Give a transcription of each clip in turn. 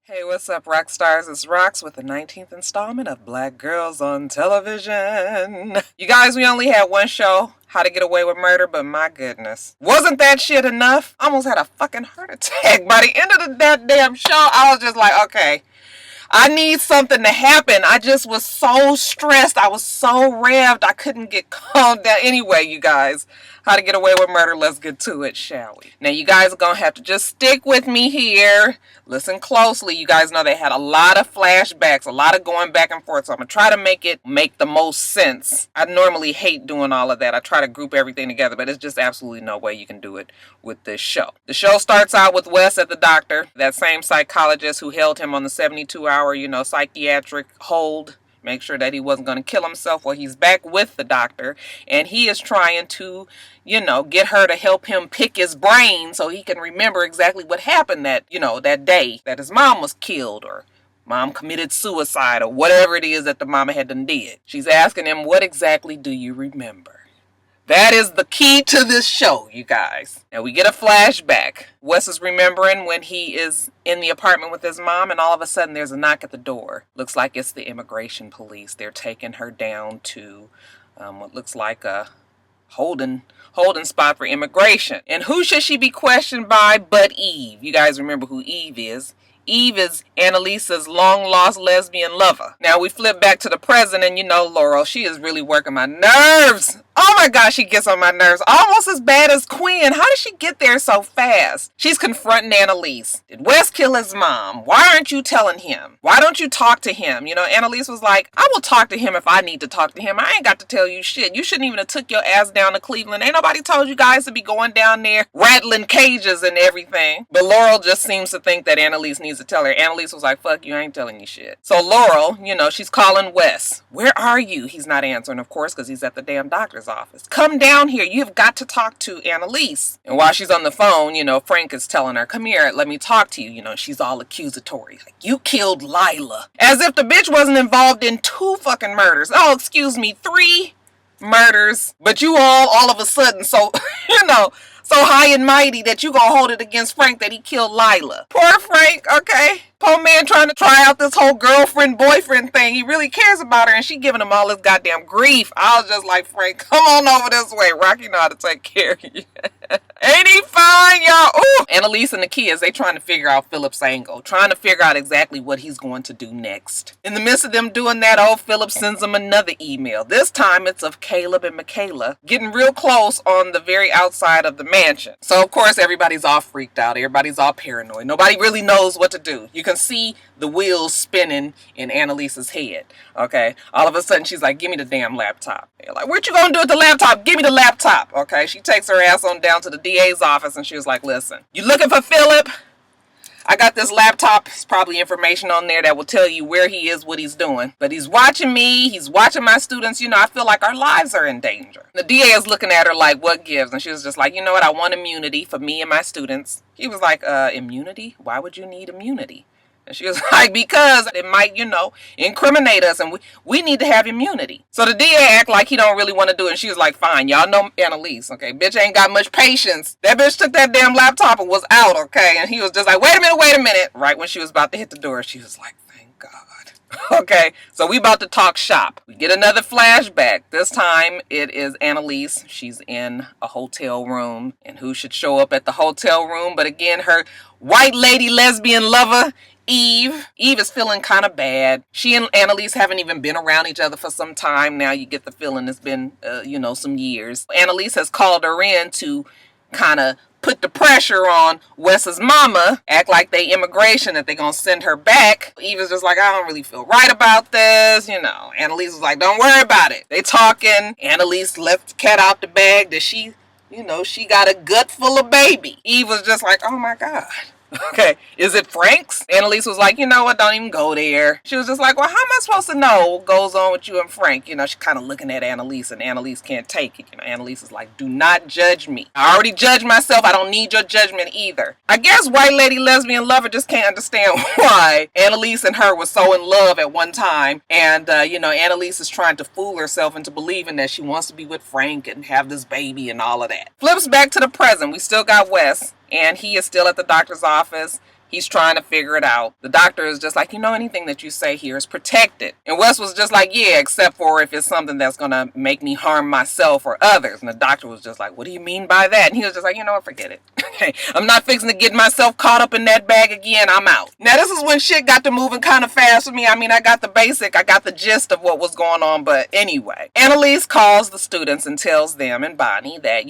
Hey, what's up, Roxstars? It's Rox with the 19th installment of Black Girls on Television. You guys, we only had one show, How to Get Away with Murder, but my goodness. Wasn't that shit enough? I almost had a fucking heart attack. By the end of that damn show, I was just like, okay, I need something to happen. I just was so stressed. I was so revved. I couldn't get calmed down. Anyway, you guys, How to Get Away with Murder. Let's get to it, shall we? Now, you guys are going to have to just stick with me here. Listen closely. You guys know they had a lot of flashbacks, a lot of going back and forth. So I'm going to try to make it make the most sense. I normally hate doing all of that. I try to group everything together, but it's just absolutely no way you can do it with this show. The show starts out with Wes at the doctor, that same psychologist who held him on the 72-hour, psychiatric hold. Make sure that he wasn't going to kill himself. Well, he's back with the doctor, and he is trying to, get her to help him pick his brain so he can remember exactly what happened that day that his mom was killed or mom committed suicide or whatever it is that the mama had done did. She's asking him, what exactly do you remember? That is the key to this show, you guys. Now we get a flashback. Wes is remembering when he is in the apartment with his mom, and all of a sudden there's a knock at the door. Looks like it's the immigration police. They're taking her down to what looks like a holding spot for immigration. And who should she be questioned by but Eve? You guys remember who Eve is. Eve is Annalisa's long-lost lesbian lover. Now we flip back to the present, and Laurel, she is really working my nerves. Oh my gosh, she gets on my nerves. Almost as bad as Quinn. How did she get there so fast? She's confronting Annalise. Did Wes kill his mom? Why aren't you telling him? Why don't you talk to him? Annalise was like, I will talk to him if I need to talk to him. I ain't got to tell you shit. You shouldn't even have took your ass down to Cleveland. Ain't nobody told you guys to be going down there rattling cages and everything. But Laurel just seems to think that Annalise needs to tell her. Annalise was like, fuck you, I ain't telling you shit. So Laurel, she's calling Wes. Where are you? He's not answering, of course, because he's at the damn doctor's office. Come down here. You've got to talk to Annalise. And while she's on the phone, Frank is telling her, come here, let me talk to you. She's all accusatory. Like, you killed Lila. As if the bitch wasn't involved in 2 fucking murders. Oh, excuse me, 3 murders. But you all of a sudden, so high and mighty that you gonna hold it against Frank that he killed Lila. Poor Frank, okay? Poor man trying to try out this whole girlfriend-boyfriend thing. He really cares about her, and she giving him all this goddamn grief. I was just like, Frank, come on over this way. Rocky know how to take care of you. Ain't he fine, y'all? Ooh. Annalise and the kids, they trying to figure out Philip's angle. Trying to figure out exactly what he's going to do next. In the midst of them doing that, old Philip sends them another email. This time, it's of Caleb and Michaela getting real close on the very outside of the mansion. So, of course, everybody's all freaked out. Everybody's all paranoid. Nobody really knows what to do. You can see the wheels spinning in Annalise's head, okay? All of a sudden, she's like, give me the damn laptop. They're like, what you gonna do with the laptop? Give me the laptop, okay? She takes her ass on down to the DA's office, and she was like, listen, you looking for Philip? I got this laptop. There's probably information on there that will tell you where he is, what he's doing. But he's watching me. He's watching my students. I feel like our lives are in danger. The DA is looking at her like, what gives? And she was just like, you know what? I want immunity for me and my students. He was like, immunity? Why would you need immunity? And she was like, because it might, incriminate us, and we need to have immunity. So the DA act like he don't really want to do it, and she was like, fine, y'all know Annalise, okay? Bitch ain't got much patience. That bitch took that damn laptop and was out, okay? And he was just like, wait a minute. Right when she was about to hit the door, she was like, thank God. Okay, so we about to talk shop. We get another flashback. This time it is Annalise. She's in a hotel room, and who should show up at the hotel room but again her white lady lesbian lover, Eve. Eve is feeling kind of bad. She and Annalise haven't even been around each other for some time now. You get the feeling it's been, some years. Annalise has called her in to kind of put the pressure on Wes's mama, act like they immigration, that they gonna send her back. Eve is just like, I don't really feel right about this, Annalise was like, don't worry about it. They talking. Annalise left the cat out the bag that she got a gut full of baby. Eve was just like, oh my God. Okay, is it Frank's? Annalise was like, you know what, don't even go there. She was just like, well, how am I supposed to know what goes on with you and Frank? She's kind of looking at Annalise, and Annalise can't take it. Annalise is like, do not judge me. I already judged myself. I don't need your judgment either. I guess white lady lesbian lover just can't understand why Annalise and her were so in love at one time. And, Annalise is trying to fool herself into believing that she wants to be with Frank and have this baby and all of that. Flips back to the present. We still got Wes. And he is still at the doctor's office. He's trying to figure it out. The doctor is just like, anything that you say here is protected. And Wes was just like, yeah, except for if it's something that's going to make me harm myself or others. And the doctor was just like, what do you mean by that? And he was just like, forget it. Okay, I'm not fixing to get myself caught up in that bag again. I'm out. Now, this is when shit got to moving kind of fast for me. I got the gist of what was going on. But anyway, Annalise calls the students and tells them and Bonnie that,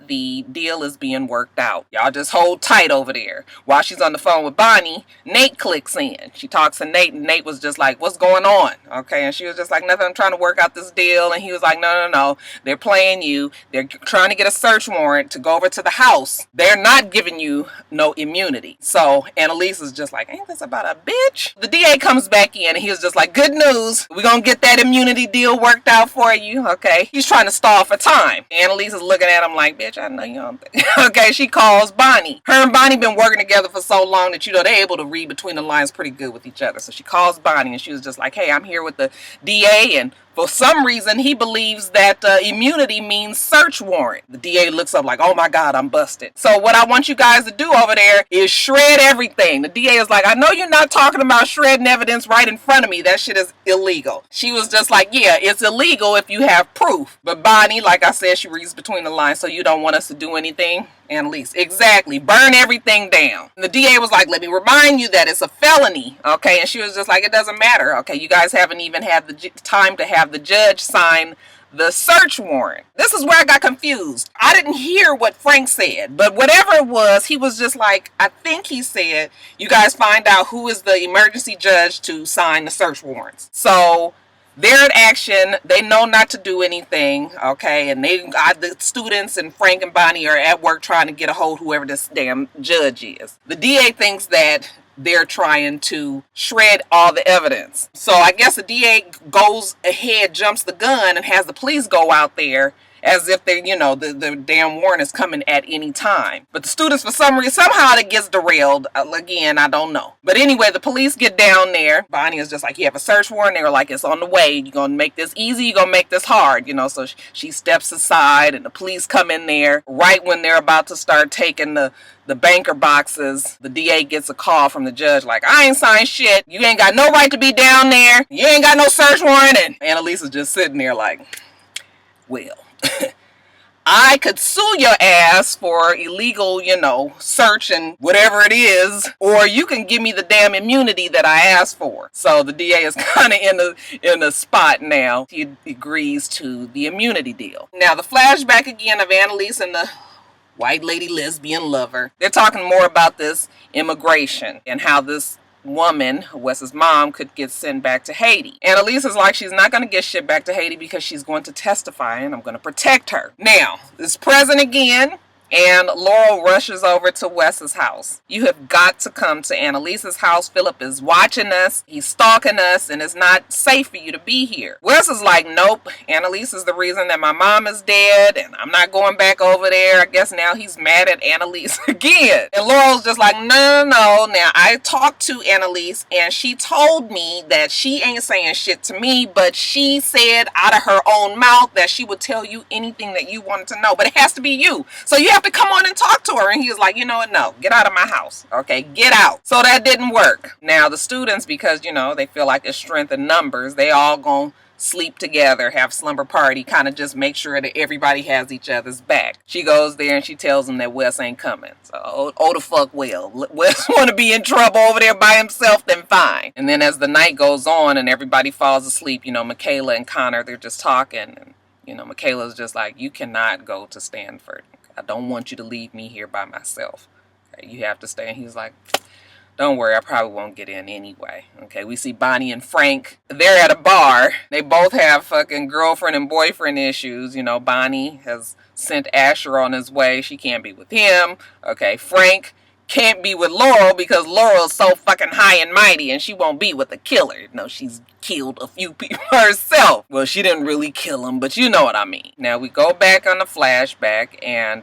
the deal is being worked out. Y'all just hold tight over there. While she's on the phone with Bonnie, Nate clicks in. She talks to Nate, and Nate was just like, what's going on? Okay, and she was just like, nothing, I'm trying to work out this deal. And he was like, no, they're playing you. They're trying to get a search warrant to go over to the house. They're not giving you no immunity. So Annalise is just like, ain't this about a bitch? The DA comes back in, and he was just like, good news, we're gonna get that immunity deal worked out for you. Okay, he's trying to stall for time. Annalise is looking at him like, bitch, I know you don't think. Okay, she calls Bonnie. Her and Bonnie been working together for so long that they're able to read between the lines pretty good with each other. So she calls Bonnie, and she was just like, hey, I'm here with the DA, and for some reason he believes that immunity means search warrant. The DA looks up like, oh my God, I'm busted. So what I want you guys to do over there is shred everything. The DA is like, I know you're not talking about shredding evidence right in front of me. That shit is illegal. She was just like, yeah, it's illegal if you have proof. But Bonnie, like I said, she reads between the lines. So you don't want us to do anything? Annalise, exactly. Burn everything down. And the DA was like, let me remind you that it's a felony. Okay, and she was just like, it doesn't matter. Okay, you guys haven't even had the time to have the judge sign the search warrant. This is where I got confused. I didn't hear what Frank said, but whatever it was, he was just like, I think he said, you guys find out who is the emergency judge to sign the search warrants. So they're in action. They know not to do anything, okay? And the students and Frank and Bonnie are at work trying to get a hold of whoever this damn judge is. The DA thinks that they're trying to shred all the evidence. So I guess the DA goes ahead, jumps the gun, and has the police go out there as if they, the damn warrant is coming at any time. But the students, for some reason, somehow it gets derailed. Again, I don't know. But anyway, the police get down there. Bonnie is just like, you have a search warrant? They were like, it's on the way. You're going to make this easy? You're going to make this hard? So she steps aside, and the police come in there right when they're about to start taking the banker boxes. The DA gets a call from the judge like, I ain't signed shit. You ain't got no right to be down there. You ain't got no search warrant. And Annalise is just sitting there like, well, I could sue your ass for illegal, search and whatever it is, or you can give me the damn immunity that I asked for. So the DA is kind of in a spot now. He agrees to the immunity deal. Now the flashback again of Annalise and the white lady lesbian lover. They're talking more about this immigration and how this woman, Wes's mom, could get sent back to Haiti. Annalise is like, she's not going to get shit back to Haiti because she's going to testify and I'm going to protect her. Now, it's present again. And Laurel rushes over to Wes's house. You have got to come to Annalise's house. Philip is watching us. He's stalking us, and it's not safe for you to be here. Wes is like, nope. Annalise is the reason that my mom is dead, and I'm not going back over there. I guess now he's mad at Annalise again. And Laurel's just like, no. Now, I talked to Annalise, and she told me that she ain't saying shit to me, but she said out of her own mouth that she would tell you anything that you wanted to know. But it has to be you. So you have to come on and talk to her. And he was like, you know what? No, get out of my house. Okay, get out. So that didn't work. Now the students, because, they feel like it's strength in numbers, they all gonna sleep together, have slumber party, kind of just make sure that everybody has each other's back. She goes there and she tells them that Wes ain't coming. So, the fuck well. Wes want to be in trouble over there by himself, then fine. And then as the night goes on and everybody falls asleep, Michaela and Connor, they're just talking. And, Michaela's just like, you cannot go to Stanford. I don't want you to leave me here by myself. Okay, you have to stay. And he's like, don't worry, I probably won't get in anyway. Okay, we see Bonnie and Frank. They're at a bar. They both have fucking girlfriend and boyfriend issues. Bonnie has sent Asher on his way. She can't be with him. Okay, Frank can't be with Laurel because Laurel is so fucking high and mighty and she won't be with the killer. She's killed a few people herself. Well, she didn't really kill him, but you know what I mean. Now we go back on the flashback and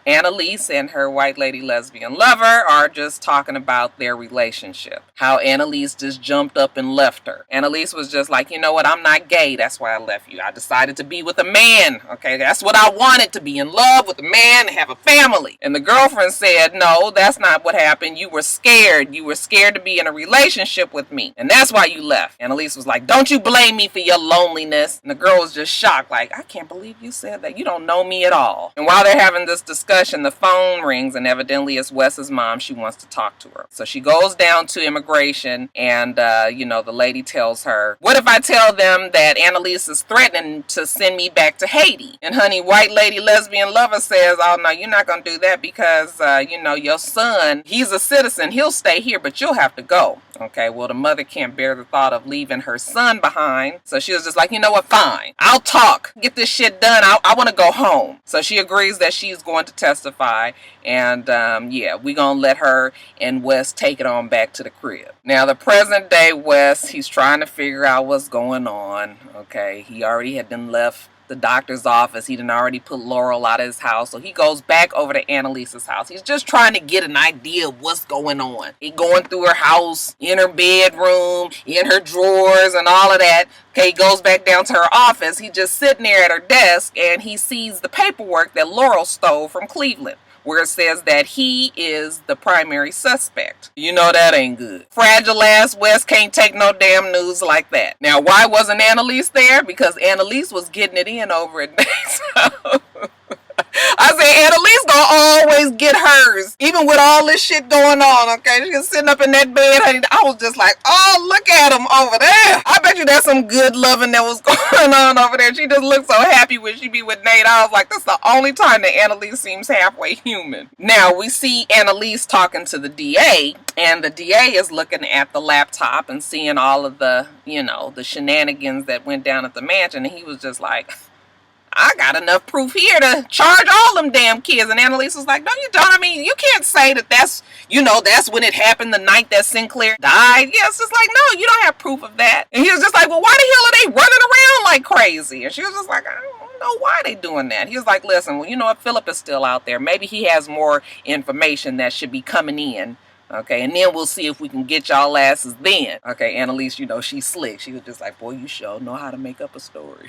Annalise and her white lady lesbian lover are just talking about their relationship. How Annalise just jumped up and left her. Annalise was just like, you know what, I'm not gay. That's why I left you. I decided to be with a man. Okay, that's what I wanted, to be in love with a man and have a family. And the girlfriend said, no, that's not not what happened. You were scared. You were scared to be in a relationship with me. And that's why you left. Annalise was like, don't you blame me for your loneliness. And the girl was just shocked, like, I can't believe you said that. You don't know me at all. And while they're having this discussion, the phone rings, and evidently it's Wes's mom. She wants to talk to her. So she goes down to immigration, and, the lady tells her, what if I tell them that Annalise is threatening to send me back to Haiti? And honey, white lady lesbian lover says, oh no, you're not going to do that because, your son, he's a citizen. He'll stay here, but you'll have to go. Okay, well, the mother can't bear the thought of leaving her son behind. So she was just like, you know what, fine. I'll talk. Get this shit done. I want to go home. So she agrees that she's going to testify. And, we're going to let her and Wes take it on back to the crib. Now, the present day Wes, he's trying to figure out what's going on. Okay, he already had been left the doctor's office. He done already put Laurel out of his house. So he goes back over to Annalise's house. He's just trying to get an idea of what's going on. He going through her house, in her bedroom, in her drawers and all of that. Okay, he goes back down to her office. He's just sitting there at her desk and he sees the paperwork that Laurel stole from Cleveland, where it says that he is the primary suspect. You know that ain't good. Fragile ass Wes can't take no damn news like that. Now, why wasn't Annalise there? Because Annalise was getting it in over at Nate's house. I say Annalise gonna always get hers, even with all this shit going on, okay? She was sitting up in that bed, honey. I was just like, oh, look at him over there. I bet you there's some good loving that was going on over there. She just looked so happy when she be with Nate. I was like, this is the only time that Annalise seems halfway human. Now, we see Annalise talking to the DA, and the DA is looking at the laptop and seeing all of the, the shenanigans that went down at the mansion, and he was just like, I got enough proof here to charge all them damn kids. And Annalise was like, no, you don't. I mean, you can't say that that's when it happened the night that Sinclair died. Yeah, it's just like, no, you don't have proof of that. And he was just like, well, why the hell are they running around like crazy? And she was just like, I don't know why they doing that. He was like, listen, well, you know what? Philip is still out there. Maybe he has more information that should be coming in. Okay, and then we'll see if we can get y'all asses then. Okay, Annalise, she's slick. She was just like, boy, you sure know how to make up a story.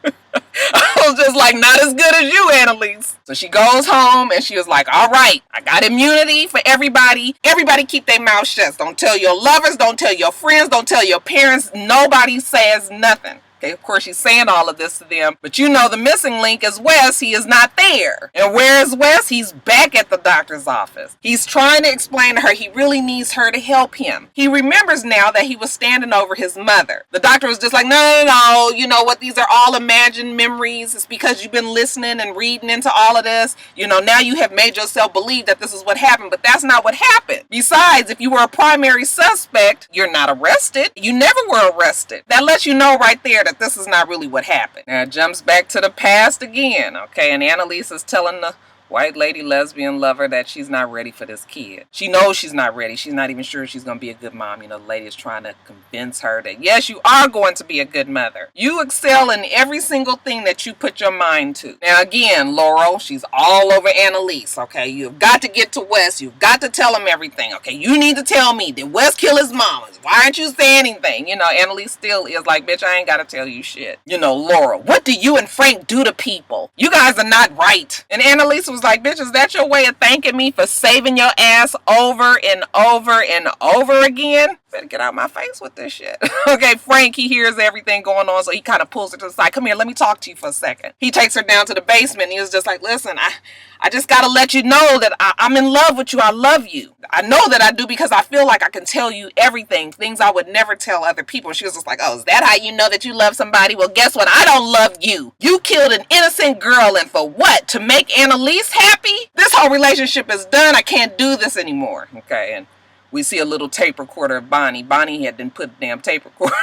I was just like, not as good as you, Annalise. So she goes home and she was like, all right, I got immunity for everybody. Everybody keep their mouth shut. Don't tell your lovers, don't tell your friends, don't tell your parents. Nobody says nothing. Okay, of course, she's saying all of this to them. But the missing link is Wes. He is not there. And where is Wes? He's back at the doctor's office. He's trying to explain to her he really needs her to help him. He remembers now that he was standing over his mother. The doctor was just like, no. You know what? These are all imagined memories. It's because you've been listening and reading into all of this. Now you have made yourself believe that this is what happened. But that's not what happened. Besides, if you were a primary suspect, you're not arrested. You never were arrested. That lets you know right there that this is not really what happened. Now it jumps back to the past again, okay? And Annalise is telling the white lady lesbian lover that she's not ready for this kid. She knows she's not ready. She's not even sure she's going to be a good mom. The lady is trying to convince her that, yes, you are going to be a good mother. You excel in every single thing that you put your mind to. Now, again, Laurel, she's all over Annalise, okay? You've got to get to Wes. You've got to tell him everything, okay? You need to tell me, did Wes kill his mama? Why aren't you saying anything? Annalise still is like, bitch, I ain't got to tell you shit. Laurel, what do you and Frank do to people? You guys are not right. And Annalise was like, bitch, is that your way of thanking me for saving your ass over and over and over again? Better get out my face with this shit. Okay, Frank, he hears everything going on, so he kind of pulls her to the side. Come here, let me talk to you for a second. He takes her down to the basement, and he was just like, listen, I just got to let you know that I'm in love with you. I love you. I know that I do because I feel like I can tell you everything, things I would never tell other people. And she was just like, oh, is that how you know that you love somebody? Well, guess what? I don't love you. You killed an innocent girl, and for what? To make Annalise happy? This whole relationship is done. I can't do this anymore. Okay, and we see a little tape recorder of Bonnie. Bonnie had been put a damn tape recorder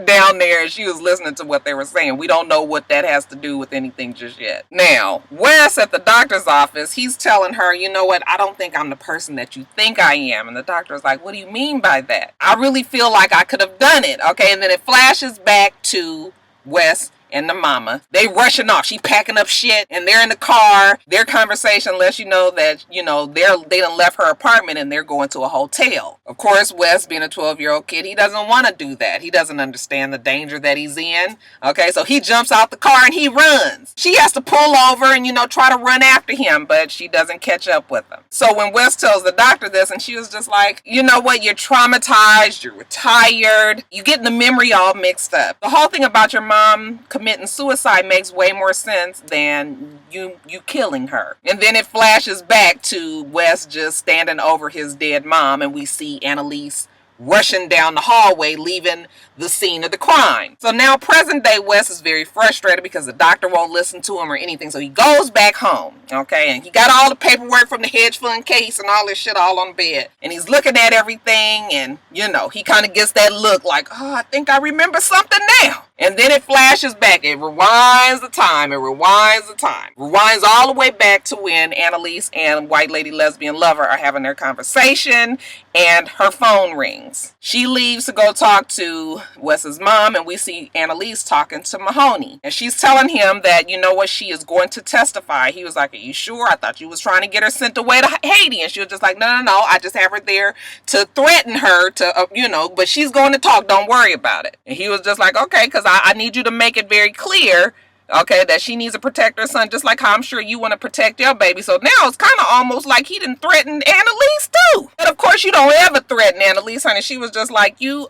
down there, and she was listening to what they were saying. We don't know what that has to do with anything just yet. Now, Wes at the doctor's office, he's telling her, you know what, I don't think I'm the person that you think I am. And the doctor's like, what do you mean by that? I really feel like I could have done it. Okay, and then it flashes back to Wes and the mama. They rushing off. She packing up shit, and they're in the car. Their conversation lets you know that, you know, they done left her apartment and they're going to a hotel. Of course, Wes, being a 12-year-old kid, he doesn't want to do that. He doesn't understand the danger that he's in. Okay, so he jumps out the car and he runs. She has to pull over and, you know, try to run after him, but she doesn't catch up with him. So when Wes tells the doctor this, and she was just like, you know what, you're traumatized, you're retired, you getting the memory all mixed up. The whole thing about your mom committing suicide makes way more sense than you killing her. And then it flashes back to Wes just standing over his dead mom, and we see Annalise rushing down the hallway, leaving the scene of the crime. So now present day Wes is very frustrated because the doctor won't listen to him or anything. So he goes back home, okay, and he got all the paperwork from the hedge fund case and all this shit all on the bed. And he's looking at everything, and, you know, he kind of gets that look like, oh, I think I remember something now. And then it flashes back. It rewinds the time. Rewinds all the way back to when Annalise and White Lady Lesbian Lover are having their conversation, and her phone rings. She leaves to go talk to Wes's mom, and we see Annalise talking to Mahoney. And she's telling him that, you know what, she is going to testify. He was like, are you sure? I thought you was trying to get her sent away to Haiti. And she was just like, no, I just have her there to threaten her to, you know, but she's going to talk. Don't worry about it. And he was just like, okay, because I need you to make it very clear, okay, that she needs to protect her son, just like how I'm sure you want to protect your baby. So now it's kind of almost like he didn't threaten Annalise too. But of course you don't ever threaten Annalise, honey. She was just like, you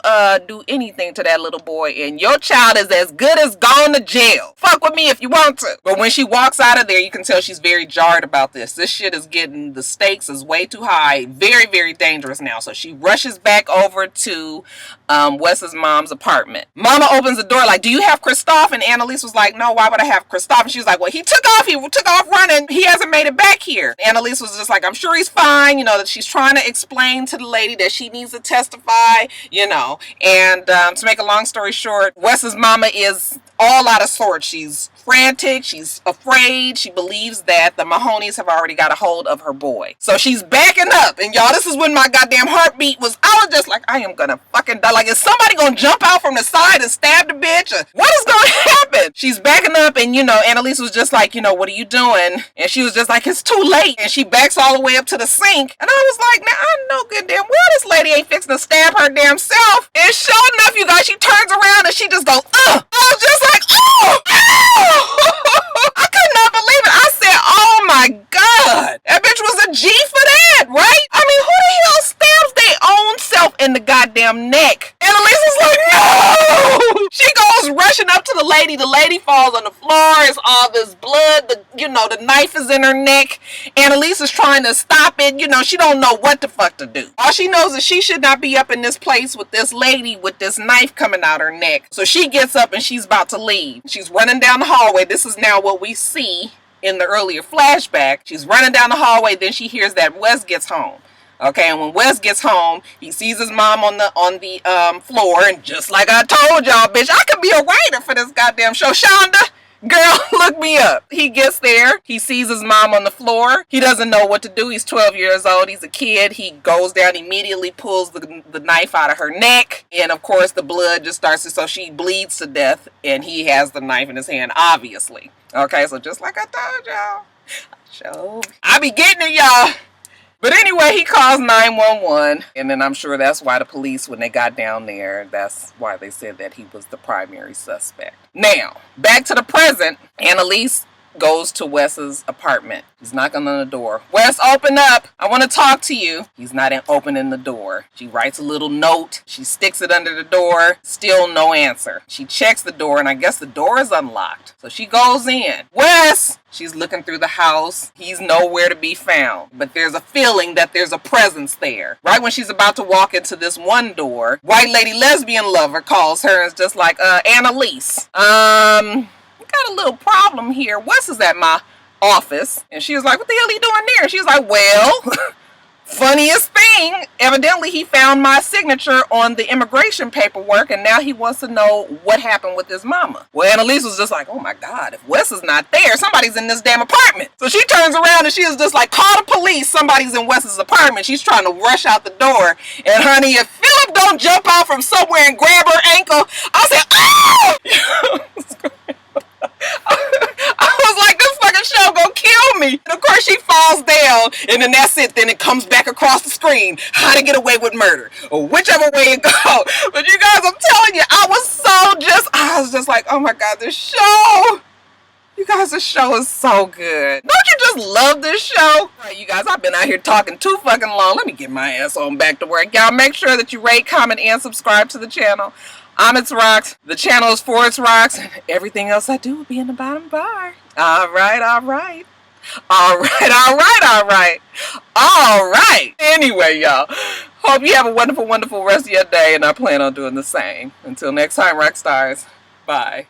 do anything to that little boy and your child is as good as gone to jail. Fuck with me if you want to. But when she walks out of there, you can tell she's very jarred about this. This shit is getting, the stakes is way too high. Very, very dangerous now. So she rushes back over to Wes's mom's apartment. Mama opens the door like, do you have Christophe? And Annalise was like, no, why would I have Christophe? And she was like, well, he took off running. He hasn't made it back here. Annalise was just like, I'm sure he's fine. You know, that she's trying to explain to the lady that she needs to testify, you know. And to make a long story short, Wes's mama is all out of sorts. She's frantic. She's afraid. She believes that the Mahonies have already got a hold of her boy. So she's backing up. And y'all, this is when my goddamn heartbeat was, I was just like, I am gonna fucking die. Like, is somebody gonna jump out from the side and stab the bitch? Or what is gonna happen? She's backing up, and, you know, Annalise was just like, you know, what are you doing? And she was just like, it's too late. And she backs all the way up to the sink. And I was like, now I know good damn well this lady ain't fixing to stab her damn self. And sure enough, you guys, she turns around and she just goes, ugh. I was just like, oh, I could not believe it. I said, oh my God, that bitch was a G for that, right? I mean, who the hell stabs their own self in the goddamn neck? Annalise is like, no! She goes rushing up to the lady. The lady falls on the floor. It's all this blood. The knife is in her neck. Annalise is trying to stop it. You know, she don't know what the fuck to do. All she knows is she should not be up in this place with this lady with this knife coming out her neck. So she gets up and she's about to leave. She's running down the hallway. This is now what we see in the earlier flashback. She's running down the hallway. Then she hears that Wes gets home. Okay, and when Wes gets home, he sees his mom on the floor, and just like I told y'all, bitch, I could be a writer for this goddamn show. Shonda, girl, look me up. He gets there. He sees his mom on the floor. He doesn't know what to do. He's 12 years old. He's a kid. He goes down, immediately pulls the knife out of her neck. And, of course, the blood just starts to, so she bleeds to death. And he has the knife in his hand, obviously. Okay, so just like I told y'all. I be getting it, y'all. But anyway, he calls 911, and then I'm sure that's why the police, when they got down there, that's why they said that he was the primary suspect. Now, back to the present, Annalise goes to Wes's apartment. He's knocking on the door. Wes, open up. I want to talk to you. He's not opening the door. She writes a little note. She sticks it under the door. Still no answer. She checks the door, and I guess the door is unlocked. So she goes in. Wes! She's looking through the house. He's nowhere to be found. But there's a feeling that there's a presence there. Right when she's about to walk into this one door, White Lady Lesbian Lover calls her and is just like, Annalise, got a little problem here. Wes is at my office. And she was like, what the hell are you doing there? She was like, well, funniest thing, evidently he found my signature on the immigration paperwork, and now he wants to know what happened with his mama. Well, Annalise was just like, oh my God, if Wes is not there, somebody's in this damn apartment. So she turns around and she is just like, call the police, somebody's in Wes's apartment. She's trying to rush out the door. And honey, if Philip don't jump out from somewhere and grab her ankle, I said, oh! me. And of course she falls down, and then that's it. Then it comes back across the screen. How to Get Away with Murder, or whichever way it goes. But you guys, I'm telling you, I was just like, oh my God, this show. You guys, this show is so good. Don't you just love this show? All right, you guys, I've been out here talking too fucking long. Let me get my ass on back to work. Y'all make sure that you rate, comment, and subscribe to the channel. I'm itsrox. The channel is for itsrox. And everything else I do will be in the bottom bar. All right, all right. All right, all right, all right. All right. Anyway, y'all, hope you have a wonderful, wonderful rest of your day, and I plan on doing the same. Until next time, Roxstars. Bye.